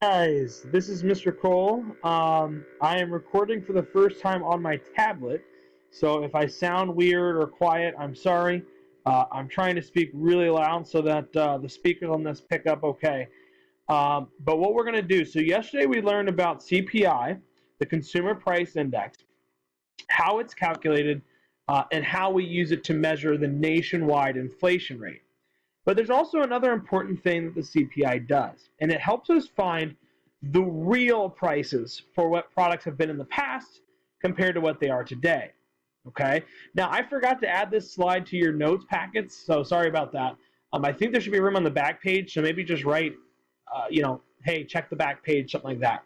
Guys, this is Mr. Cole. I am recording for the first time on my tablet, so if I sound weird or quiet, I'm sorry. I'm trying to speak really loud so that the speakers on this pick up okay. But what we're going to do, so yesterday we learned about CPI, the Consumer Price Index, how it's calculated, and how we use it to measure the nationwide inflation rate. But there's also another important thing that the CPI does, and it helps us find the real prices for what products have been in the past compared to what they are today. Okay. Now, I forgot to add this slide to your notes packets, so sorry about that. I think there should be room on the back page, so maybe just write, hey, check the back page, something like that.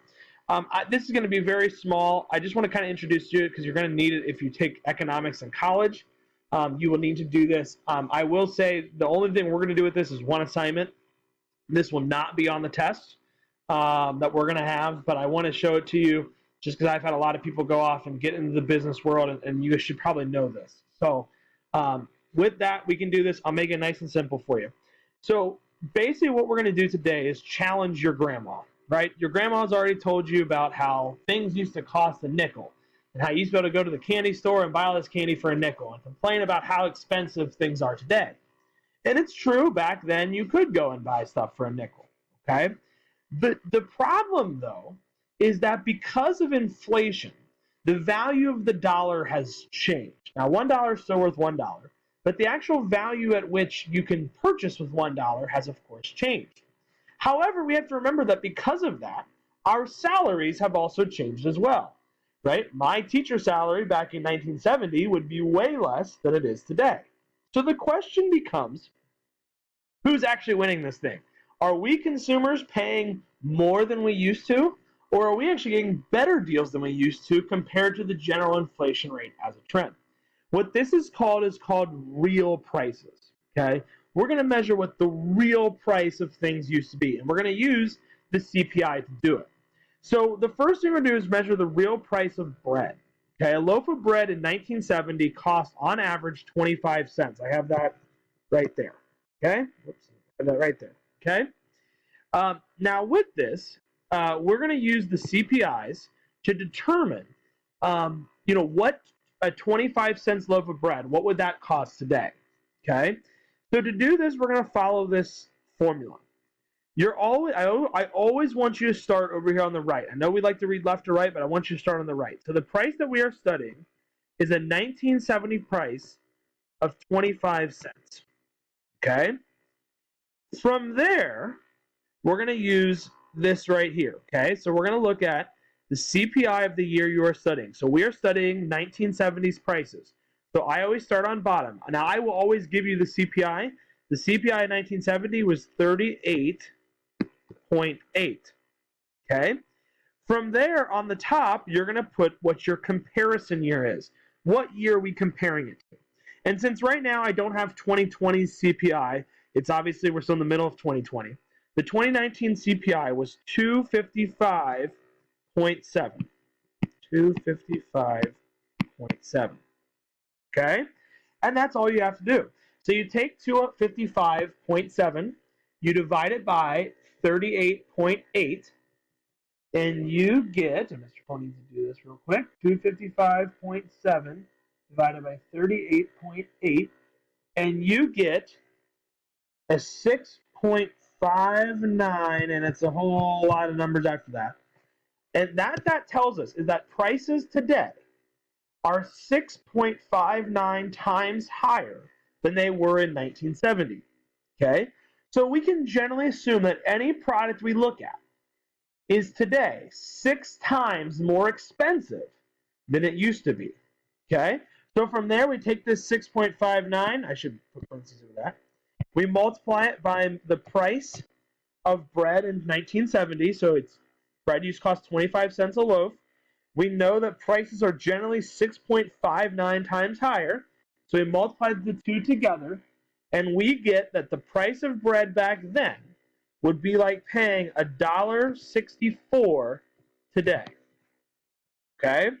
This is going to be very small. I just want to kind of introduce you because you're going to need it if you take economics in college. You will need to do this. I will say the only thing we're going to do with this is one assignment. This will not be on the test that we're going to have, but I want to show it to you just because I've had a lot of people go off and get into the business world, and you should probably know this. So with that, we can do this. I'll make it nice and simple for you. So basically what we're going to do today is challenge your grandma, right? Your grandma's already told you about how things used to cost a nickel and how you used to be able to go to the candy store and buy all this candy for a nickel and complain about how expensive things are today. And it's true, back then you could go and buy stuff for a nickel, okay? The problem, though, is that because of inflation, the value of the dollar has changed. Now, $1 is still worth $1, but the actual value at which you can purchase with $1 has, of course, changed. However, we have to remember that because of that, our salaries have also changed as well, right? My teacher salary back in 1970 would be way less than it is today. So the question becomes, who's actually winning this thing? Are we consumers paying more than we used to, or are we actually getting better deals than we used to compared to the general inflation rate as a trend? What this is called real prices, okay? We're going to measure what the real price of things used to be, and we're going to use the CPI to do it. So the first thing we're going to do is measure the real price of bread. Okay, a loaf of bread in 1970 cost on average 25 cents. I have that right there. Okay, whoops, I have that right there. Okay, now with this, we're going to use the CPIs to determine, what a 25 cents loaf of bread, what would that cost today? Okay, so to do this, we're going to follow this formula. I always want you to start over here on the right. I know we like to read left to right, but I want you to start on the right. So the price that we are studying is a 1970 price of 25 cents. Okay? From there, we're going to use this right here. Okay? So we're going to look at the CPI of the year you are studying. So we are studying 1970s prices. So I always start on bottom. Now I will always give you the CPI. The CPI in 1970 was 38.8. Okay? From there, on the top, you're going to put what your comparison year is. What year are we comparing it to? And since right now I don't have 2020 CPI, it's obviously we're still in the middle of 2020. The 2019 CPI was 255.7. 255.7. Okay? And that's all you have to do. So you take 255.7, you divide it by 38.8, and you get, and Mr. Cole needs to do this real quick, 255.7 divided by 38.8, and you get a 6.59, and it's a whole lot of numbers after that. And that tells us is that prices today are 6.59 times higher than they were in 1970. Okay? So we can generally assume that any product we look at is today 6 times more expensive than it used to be. Okay? So from there, we take this 6.59. I should put parentheses over that. We multiply it by the price of bread in 1970. So it's bread used to cost 25 cents a loaf. We know that prices are generally 6.59 times higher. So we multiply the two together, and we get that the price of bread back then would be like paying $1.64 today. Okay?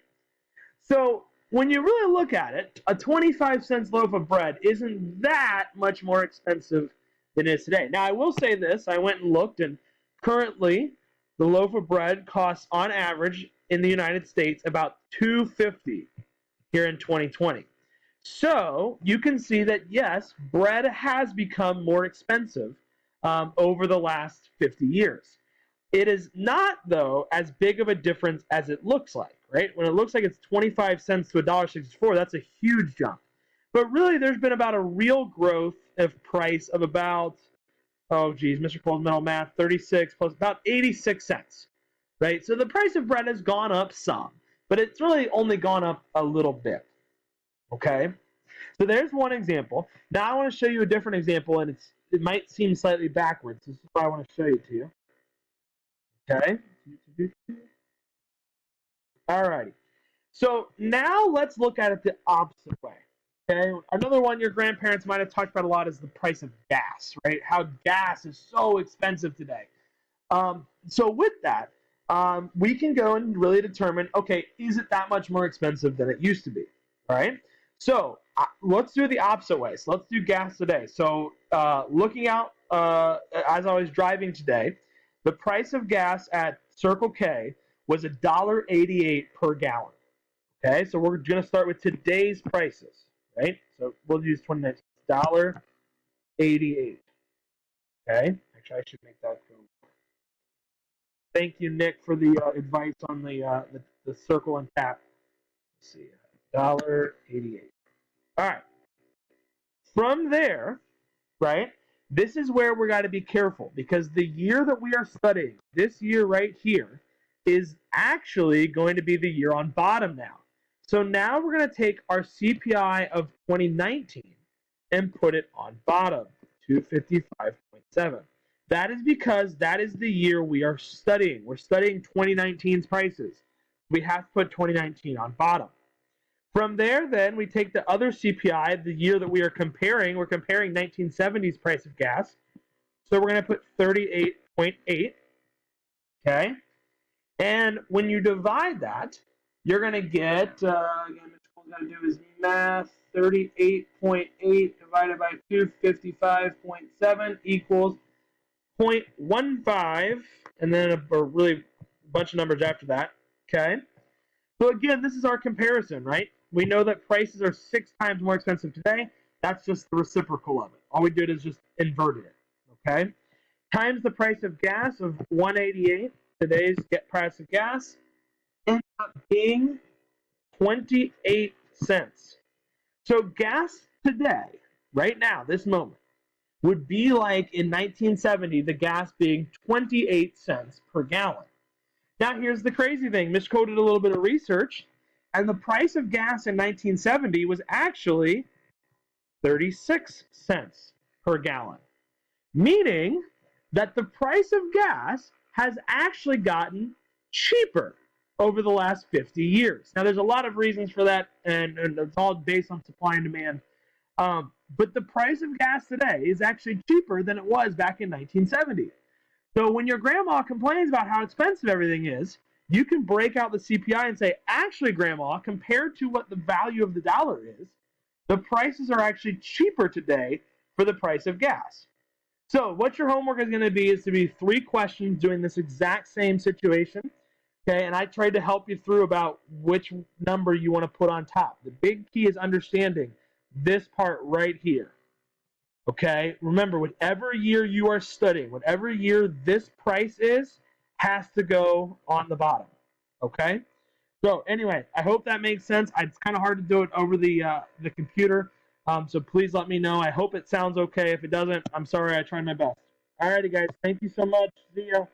So when you really look at it, a 25 cents loaf of bread isn't that much more expensive than it is today. Now, I will say this. I went and looked, and currently The loaf of bread costs on average in the United States about $2.50 here in 2020. So you can see that yes, bread has become more expensive over the last 50 years. It is not, though, as big of a difference as it looks like, right? When it looks like it's 25 cents to $1.64, that's a huge jump. But really, there's been about a real growth of price of about, oh geez, Mr. Cole's mental math, 36 plus about 86 cents, right? So the price of bread has gone up some, but it's really only gone up a little bit, okay? So there's one example. Now I want to show you a different example, and it might seem slightly backwards. This is why I want to show it to you. Okay. Alrighty. So now let's look at it the opposite way. Okay. Another one your grandparents might have talked about a lot is the price of gas, right? How gas is so expensive today. So with that, we can go and really determine, okay, is it that much more expensive than it used to be? All right. So let's do it the opposite way. So let's do gas today. So looking out as I was driving today, the price of gas at Circle K was $1.88 per gallon. Okay, so we're going to start with today's prices, right? So we'll use 2019, $1.88. Okay, actually I should make that go. Thank you, Nick, for the advice on the circle and tap. Let's see, $1.88. All right. From there, right? This is where we got to be careful because the year that we are studying, this year right here, is actually going to be the year on bottom now. So now we're going to take our CPI of 2019 and put it on bottom, 255.7. That is because that is the year we are studying. We're studying 2019's prices. We have to put 2019 on bottom. From there, then, we take the other CPI, the year that we are comparing. We're comparing 1970's price of gas. So we're going to put 38.8. Okay? And when you divide that, you're going to get, again, Mr. Cole's got to do his math, 38.8 divided by 255.7 equals 0.15, and then a really bunch of numbers after that. Okay? So again, this is our comparison, right? We know that prices are 6 times more expensive today. That's just the reciprocal of it. All we did is just inverted it, okay? Times the price of gas of 188, today's price of gas, ends up being 28 cents. So gas today, right now, this moment, would be like in 1970, the gas being 28 cents per gallon. Now, here's the crazy thing. Mitch Cole did a little bit of research, and the price of gas in 1970 was actually 36 cents per gallon, meaning that the price of gas has actually gotten cheaper over the last 50 years. Now, there's a lot of reasons for that, and it's all based on supply and demand. But the price of gas today is actually cheaper than it was back in 1970. So when your grandma complains about how expensive everything is, you can break out the CPI and say, actually, grandma, compared to what the value of the dollar is, the prices are actually cheaper today for the price of gas. So what your homework is going to be is to be 3 questions doing this exact same situation. Okay, and I tried to help you through about which number you want to put on top. The big key is understanding this part right here. Okay, remember, whatever year you are studying, whatever year this price is, has to go on the bottom. Okay, so anyway, I hope that makes sense. It's kind of hard to do it over the computer, so please let me know. I hope it sounds okay. If it doesn't, I'm sorry. I tried my best. Alrighty, guys. Thank you so much. See ya.